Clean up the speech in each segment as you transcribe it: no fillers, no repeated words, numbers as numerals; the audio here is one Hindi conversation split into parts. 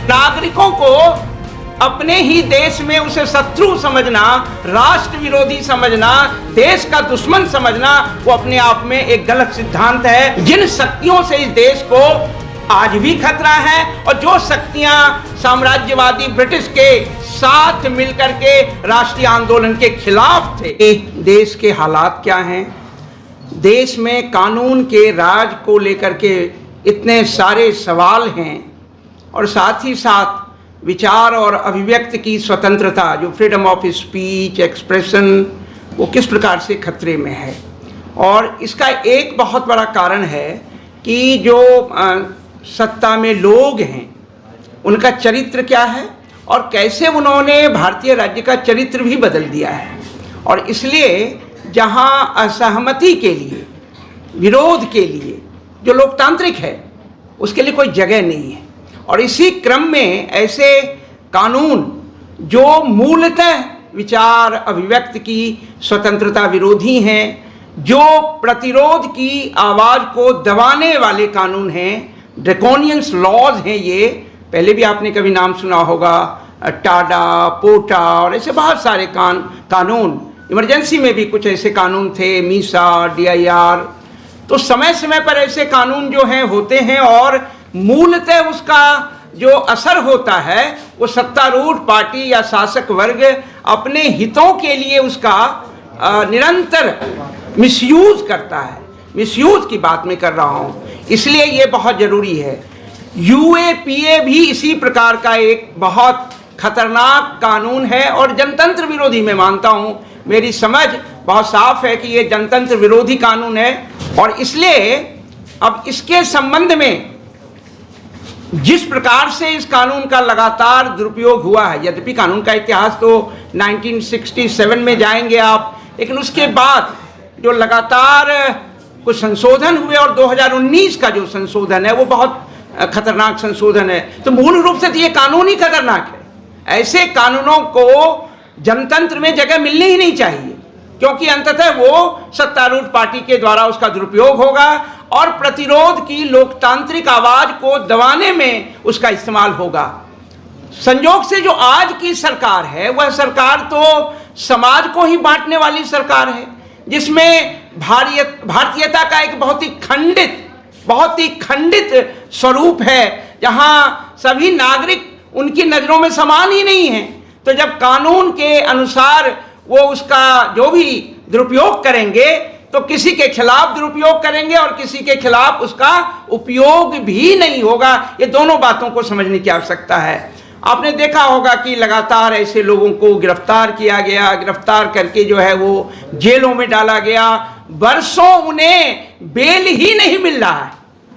नागरिकों को अपने ही देश में उसे शत्रु समझना, राष्ट्र विरोधी समझना, देश का दुश्मन समझना, वो अपने आप में एक गलत सिद्धांत है। जिन शक्तियों से इस देश को आज भी खतरा है और जो शक्तियां साम्राज्यवादी ब्रिटिश के साथ मिलकर के राष्ट्रीय आंदोलन के खिलाफ थे। देश के हालात क्या हैं? देश में कानून के राज को लेकर के इतने सारे सवाल हैं और साथ ही साथ विचार और अभिव्यक्ति की स्वतंत्रता, जो फ्रीडम ऑफ स्पीच, एक्सप्रेशन, वो किस प्रकार से खतरे में है। और इसका एक बहुत बड़ा कारण है कि जो सत्ता में लोग हैं उनका चरित्र क्या है और कैसे उन्होंने भारतीय राज्य का चरित्र भी बदल दिया है। और इसलिए जहां असहमति के लिए, विरोध के लिए जो लोकतांत्रिक है उसके लिए कोई जगह नहीं है। और इसी क्रम में ऐसे कानून जो मूलतः विचार अभिव्यक्ति की स्वतंत्रता विरोधी हैं, जो प्रतिरोध की आवाज़ को दबाने वाले कानून हैं, ड्रैकोनियंस लॉज हैं। ये पहले भी आपने कभी नाम सुना होगा, टाडा, पोटा और ऐसे बहुत सारे कानून। इमरजेंसी में भी कुछ ऐसे कानून थे, मीसा, DIR। तो समय समय पर ऐसे कानून जो हैं होते हैं और मूलतः उसका जो असर होता है वो सत्तारूढ़ पार्टी या शासक वर्ग अपने हितों के लिए उसका निरंतर मिसयूज करता है। मिसयूज की बात मैं कर रहा हूँ, इसलिए ये बहुत ज़रूरी है। UAPA भी इसी प्रकार का एक बहुत खतरनाक कानून है और जनतंत्र विरोधी मैं मानता हूँ। मेरी समझ बहुत साफ है कि ये जनतंत्र विरोधी कानून है और इसलिए अब इसके संबंध में जिस प्रकार से इस कानून का लगातार दुरुपयोग हुआ है, यद्यपि कानून का इतिहास तो 1967 में जाएंगे आप, लेकिन उसके बाद जो लगातार कुछ संशोधन हुए और 2019 का जो संशोधन है वो बहुत खतरनाक संशोधन है। तो मूल रूप से तो ये कानून ही खतरनाक है। ऐसे कानूनों को जनतंत्र में जगह मिलनी ही नहीं चाहिए, क्योंकि अंततः वो सत्तारूढ़ पार्टी के द्वारा उसका दुरुपयोग होगा और प्रतिरोध की लोकतांत्रिक आवाज को दबाने में उसका इस्तेमाल होगा। संयोग से जो आज की सरकार है वह सरकार तो समाज को ही बांटने वाली सरकार है, जिसमें भारतीयता का एक बहुत ही खंडित स्वरूप है, जहां सभी नागरिक उनकी नजरों में समान ही नहीं है। तो जब कानून के अनुसार वो उसका जो भी दुरुपयोग करेंगे तो किसी के खिलाफ दुरुपयोग करेंगे और किसी के खिलाफ उसका उपयोग भी नहीं होगा। ये दोनों बातों को समझने की आवश्यकता है। आपने देखा होगा कि लगातार ऐसे लोगों को गिरफ्तार किया गया, गिरफ्तार करके जो है वो जेलों में डाला गया। वर्षों उन्हें बेल ही नहीं मिल रहा है,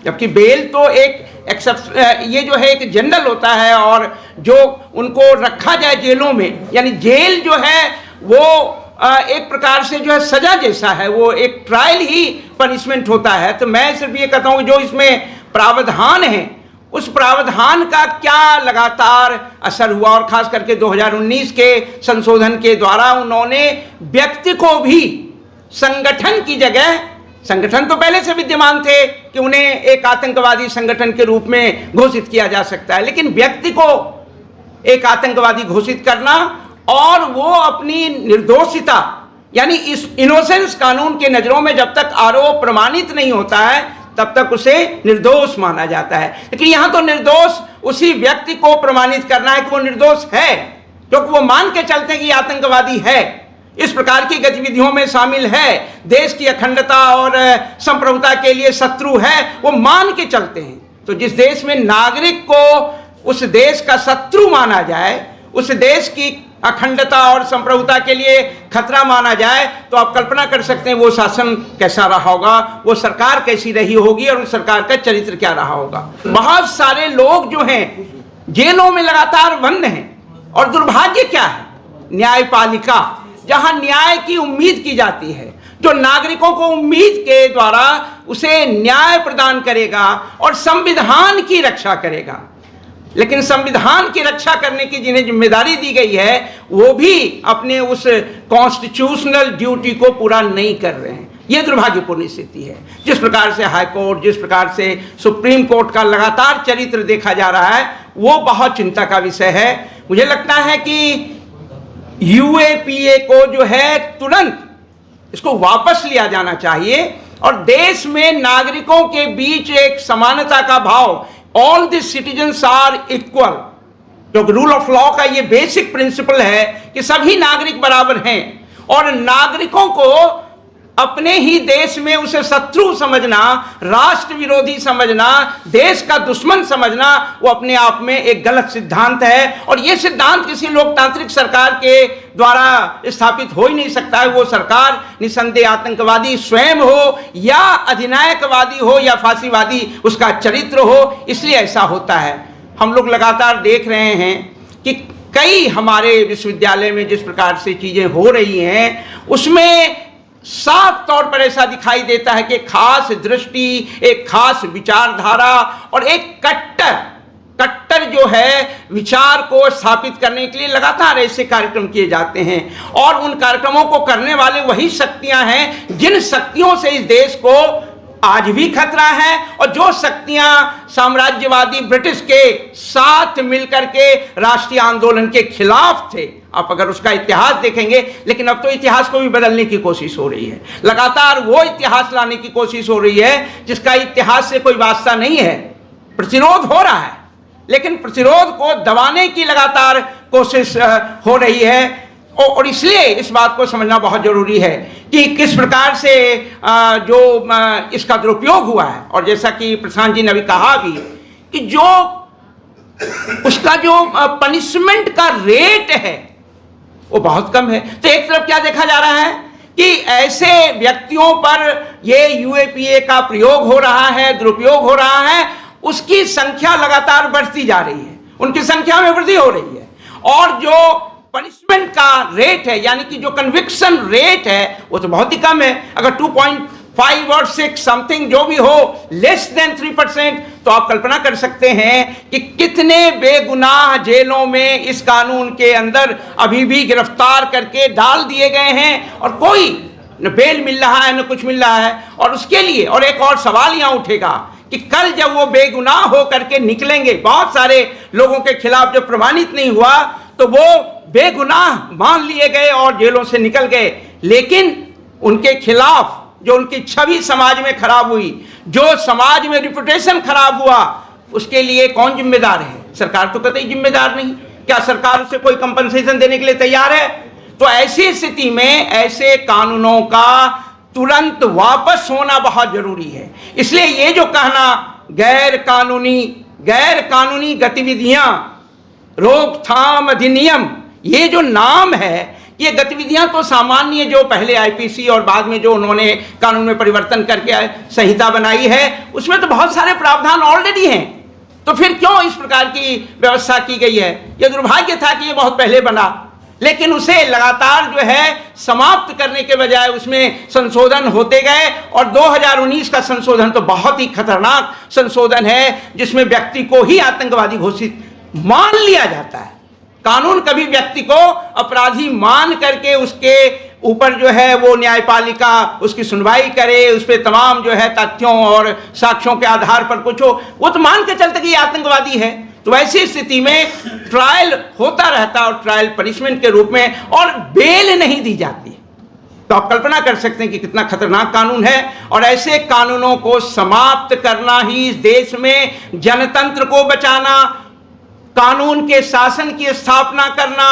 जबकि बेल तो ये जो है एक जनरल होता है और जो उनको रखा जाए जेलों में, यानी जेल जो है वो एक प्रकार से जो है सजा जैसा है, वो एक ट्रायल ही पनिशमेंट होता है। तो मैं सिर्फ ये कहता हूँ जो इसमें प्रावधान है उस प्रावधान का क्या लगातार असर हुआ और खास करके 2019 के संशोधन के द्वारा उन्होंने व्यक्ति को भी संगठन की जगह, संगठन तो पहले से विद्यमान थे कि उन्हें एक आतंकवादी संगठन के रूप में घोषित किया जा सकता है, लेकिन व्यक्ति को एक आतंकवादी घोषित करना और वो अपनी निर्दोषिता यानी इस इनोसेंस कानून के नजरों में जब तक आरोप प्रमाणित नहीं होता है तब तक उसे निर्दोष माना जाता है। लेकिन यहां तो निर्दोष उसी व्यक्ति को प्रमाणित करना है कि वो निर्दोष है, क्योंकि वो मान के चलते हैं कि आतंकवादी है, इस प्रकार की गतिविधियों में शामिल है, देश की अखंडता और संप्रभुता के लिए शत्रु है, वो मान के चलते हैं। तो जिस देश में नागरिक को उस देश का शत्रु माना जाए, उस देश की अखंडता और संप्रभुता के लिए खतरा माना जाए, तो आप कल्पना कर सकते हैं वो शासन कैसा रहा होगा, वो सरकार कैसी रही होगी और उस सरकार का चरित्र क्या रहा होगा। बहुत सारे लोग जो हैं जेलों में लगातार बंद हैं और दुर्भाग्य क्या है, न्यायपालिका जहां न्याय की उम्मीद की जाती है, जो नागरिकों को उम्मीद के द्वारा उसे न्याय प्रदान करेगा और संविधान की रक्षा करेगा, लेकिन संविधान की रक्षा करने की जिन्हें जिम्मेदारी दी गई है वो भी अपने उस कॉन्स्टिट्यूशनल ड्यूटी को पूरा नहीं कर रहे हैं। ये दुर्भाग्यपूर्ण स्थिति है। जिस प्रकार से हाई कोर्ट, जिस प्रकार से सुप्रीम कोर्ट का लगातार चरित्र देखा जा रहा है, वो बहुत चिंता का विषय है। मुझे लगता है कि यूएपीए को जो है तुरंत इसको वापस लिया जाना चाहिए और देश में नागरिकों के बीच एक समानता का भाव, all the citizens are equal, क्योंकि रूल ऑफ लॉ का ये बेसिक प्रिंसिपल है कि सभी नागरिक बराबर हैं और नागरिकों को अपने ही देश में उसे शत्रु समझना, राष्ट्र विरोधी समझना, देश का दुश्मन समझना, वो अपने आप में एक गलत सिद्धांत है और ये सिद्धांत किसी लोकतांत्रिक सरकार के द्वारा स्थापित हो ही नहीं सकता है। वो सरकार निसंदेह आतंकवादी स्वयं हो या अधिनायकवादी हो या फांसीवादी उसका चरित्र हो, इसलिए ऐसा होता है। हम लोग लगातार देख रहे हैं कि कई हमारे विश्वविद्यालय में जिस प्रकार से चीजें हो रही हैं, उसमें साफ तौर पर ऐसा दिखाई देता है कि खास दृष्टि, एक खास विचारधारा और एक कट्टर जो है विचार को स्थापित करने के लिए लगातार ऐसे कार्यक्रम किए जाते हैं और उन कार्यक्रमों को करने वाले वही शक्तियां हैं जिन शक्तियों से इस देश को आज भी खतरा है और जो शक्तियां साम्राज्यवादी ब्रिटिश के साथ मिलकर के राष्ट्रीय आंदोलन के खिलाफ थे। आप अगर उसका इतिहास देखेंगे, लेकिन अब तो इतिहास को भी बदलने की कोशिश हो रही है, लगातार वो इतिहास लाने की कोशिश हो रही है जिसका इतिहास से कोई वास्ता नहीं है। प्रतिरोध हो रहा है, लेकिन प्रतिरोध को दबाने की लगातार कोशिश हो रही है और इसलिए इस बात को समझना बहुत जरूरी है कि किस प्रकार से जो इसका दुरुपयोग हुआ है। और जैसा कि प्रशांत जी ने अभी कहा भी कि जो उसका जो पनिशमेंट का रेट है वो बहुत कम है। तो एक तरफ क्या देखा जा रहा है कि ऐसे व्यक्तियों पर ये यूएपीए का प्रयोग हो रहा है, दुरुपयोग हो रहा है, उसकी संख्या लगातार बढ़ती जा रही है, उनकी संख्या में वृद्धि हो रही है और जो पनिशमेंट का रेट है यानी कि जो कन्विक्शन रेट है वो तो बहुत ही कम है। अगर 2.5 और 6 समथिंग जो भी हो, लेस देन 3%, तो आप कल्पना कर सकते हैं कि कितने बेगुनाह जेलों में इस कानून के अंदर अभी भी गिरफ्तार करके डाल दिए गए हैं और कोई न बेल मिल रहा है न कुछ मिल रहा है। और उसके लिए और एक और सवाल यहाँ उठेगा कि कल जब वो बेगुनाह हो करके निकलेंगे, बहुत सारे लोगों के खिलाफ जब प्रमाणित नहीं हुआ तो वो बेगुनाह मान लिए गए और जेलों से निकल गए, लेकिन उनके खिलाफ जो उनकी छवि समाज में खराब हुई, जो समाज में रिपुटेशन खराब हुआ, उसके लिए कौन जिम्मेदार है? सरकार तो कतई जिम्मेदार नहीं। क्या सरकार उसे कोई कंपनसेशन देने के लिए तैयार है? तो ऐसी स्थिति में ऐसे कानूनों का तुरंत वापस होना बहुत जरूरी है। इसलिए ये जो कहना गैर कानूनी गतिविधियां, रोकथाम अधिनियम, ये जो नाम है, ये गतिविधियां तो सामान्य जो पहले आईपीसी और बाद में जो उन्होंने कानून में परिवर्तन करके संहिता बनाई है, उसमें तो बहुत सारे प्रावधान ऑलरेडी हैं। तो फिर क्यों इस प्रकार की व्यवस्था की गई है? यह दुर्भाग्य था कि ये बहुत पहले बना, लेकिन उसे लगातार जो है समाप्त करने के बजाय उसमें संशोधन होते गए और 2019 का संशोधन तो बहुत ही खतरनाक संशोधन है जिसमें व्यक्ति को ही आतंकवादी घोषित मान लिया जाता है। कानून कभी व्यक्ति को अपराधी मान करके उसके ऊपर जो है वो न्यायपालिका उसकी सुनवाई करे, उस पर तमाम जो है तथ्यों और साक्ष्यों के आधार पर कुछ हो, वो तो मान के चलते कि ये आतंकवादी है। तो ऐसी स्थिति में ट्रायल होता रहता और ट्रायल पनिशमेंट के रूप में और बेल नहीं दी जाती। तो आप कल्पना कर सकते हैं कि कितना खतरनाक कानून है और ऐसे कानूनों को समाप्त करना ही इस देश में जनतंत्र को बचाना, कानून के शासन की स्थापना करना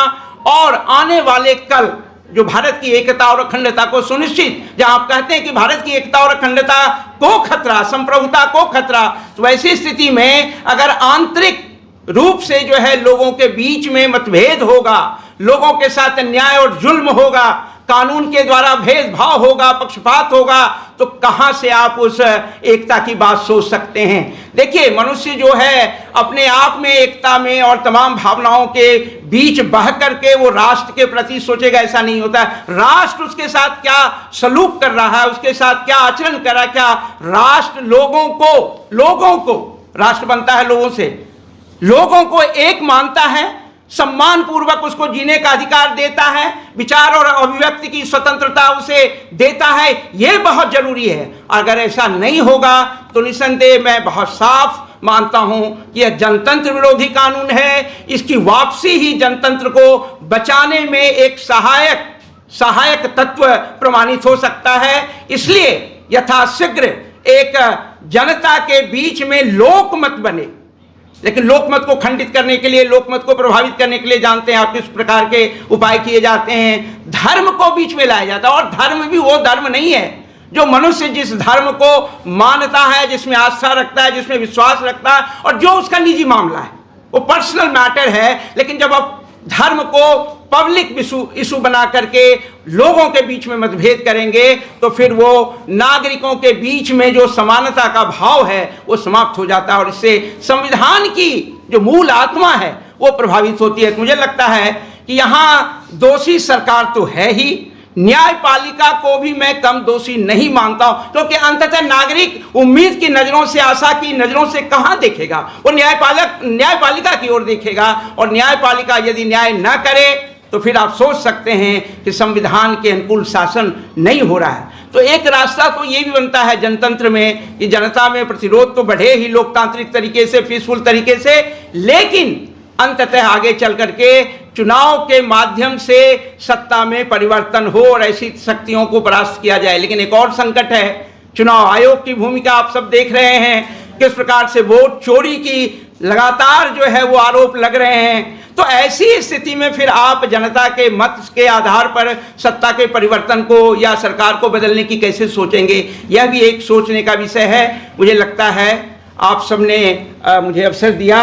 और आने वाले कल जो भारत की एकता और अखंडता को सुनिश्चित, जहां आप कहते हैं कि भारत की एकता और अखंडता को खतरा, संप्रभुता को खतरा, तो ऐसी स्थिति में अगर आंतरिक रूप से जो है लोगों के बीच में मतभेद होगा, लोगों के साथ अन्याय और जुल्म होगा, कानून के द्वारा भेदभाव होगा, पक्षपात होगा, तो कहां से आप उस एकता की बात सोच सकते हैं? देखिए, मनुष्य जो है अपने आप में एकता में और तमाम भावनाओं के बीच बह करके वो राष्ट्र के प्रति सोचेगा, ऐसा नहीं होता। राष्ट्र उसके साथ क्या सलूक कर रहा है, उसके साथ क्या आचरण कर रहा है, क्या राष्ट्र लोगों को राष्ट्र बनता है लोगों से, लोगों को एक मानता है, सम्मान पूर्वक उसको जीने का अधिकार देता है, विचार और अभिव्यक्ति की स्वतंत्रता उसे देता है, यह बहुत जरूरी है। अगर ऐसा नहीं होगा तो निसंदेह मैं बहुत साफ मानता हूं कि यह जनतंत्र विरोधी कानून है। इसकी वापसी ही जनतंत्र को बचाने में एक सहायक तत्व प्रमाणित हो सकता है। इसलिए यथाशीघ्र एक जनता के बीच में लोकमत बने, लेकिन लोकमत को खंडित करने के लिए, लोकमत को प्रभावित करने के लिए जानते हैं आप किस प्रकार के उपाय किए जाते हैं। धर्म को बीच में लाया जाता है, और धर्म भी वो धर्म नहीं है जो मनुष्य जिस धर्म को मानता है, जिसमें आस्था रखता है, जिसमें विश्वास रखता है, और जो उसका निजी मामला है, वो पर्सनल मैटर है। लेकिन जब आप धर्म को पब्लिक इशू बना करके लोगों के बीच में मतभेद करेंगे तो फिर वो नागरिकों के बीच में जो समानता का भाव है वो समाप्त हो जाता है, और इससे संविधान की जो मूल आत्मा है वो प्रभावित होती है। मुझे लगता है कि यहाँ दोषी सरकार तो है ही, न्यायपालिका को भी मैं कम दोषी नहीं मानता हूं, क्योंकि अंततः नागरिक उम्मीद की नजरों से, आशा की नजरों से कहां देखेगा, वो न्यायपालिका की ओर देखेगा। और न्यायपालिका यदि न्याय न करे तो फिर आप सोच सकते हैं कि संविधान के अनुकूल शासन नहीं हो रहा है। तो एक रास्ता तो ये भी बनता है जनतंत्र में कि जनता में प्रतिरोध तो बढ़े ही लोकतांत्रिक तरीके से, पीसफुल तरीके से, लेकिन अंततः आगे चल करके चुनाव के माध्यम से सत्ता में परिवर्तन हो और ऐसी शक्तियों को परास्त किया जाए। लेकिन एक और संकट है, चुनाव आयोग की भूमिका आप सब देख रहे हैं, किस प्रकार से वोट चोरी की लगातार जो है वो आरोप लग रहे हैं। तो ऐसी स्थिति में फिर आप जनता के मत के आधार पर सत्ता के परिवर्तन को या सरकार को बदलने की कैसे सोचेंगे, यह भी एक सोचने का विषय है। मुझे लगता है आप सबने मुझे अवसर दिया,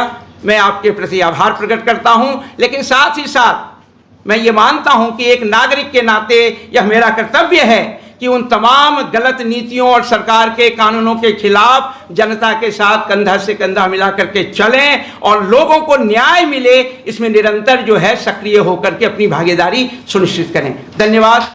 मैं आपके प्रति आभार प्रकट करता हूं। लेकिन साथ ही साथ मैं ये मानता हूं कि एक नागरिक के नाते यह मेरा कर्तव्य है कि उन तमाम गलत नीतियों और सरकार के कानूनों के खिलाफ जनता के साथ कंधा से कंधा मिला करके चलें और लोगों को न्याय मिले, इसमें निरंतर जो है सक्रिय होकर के अपनी भागीदारी सुनिश्चित करें। धन्यवाद।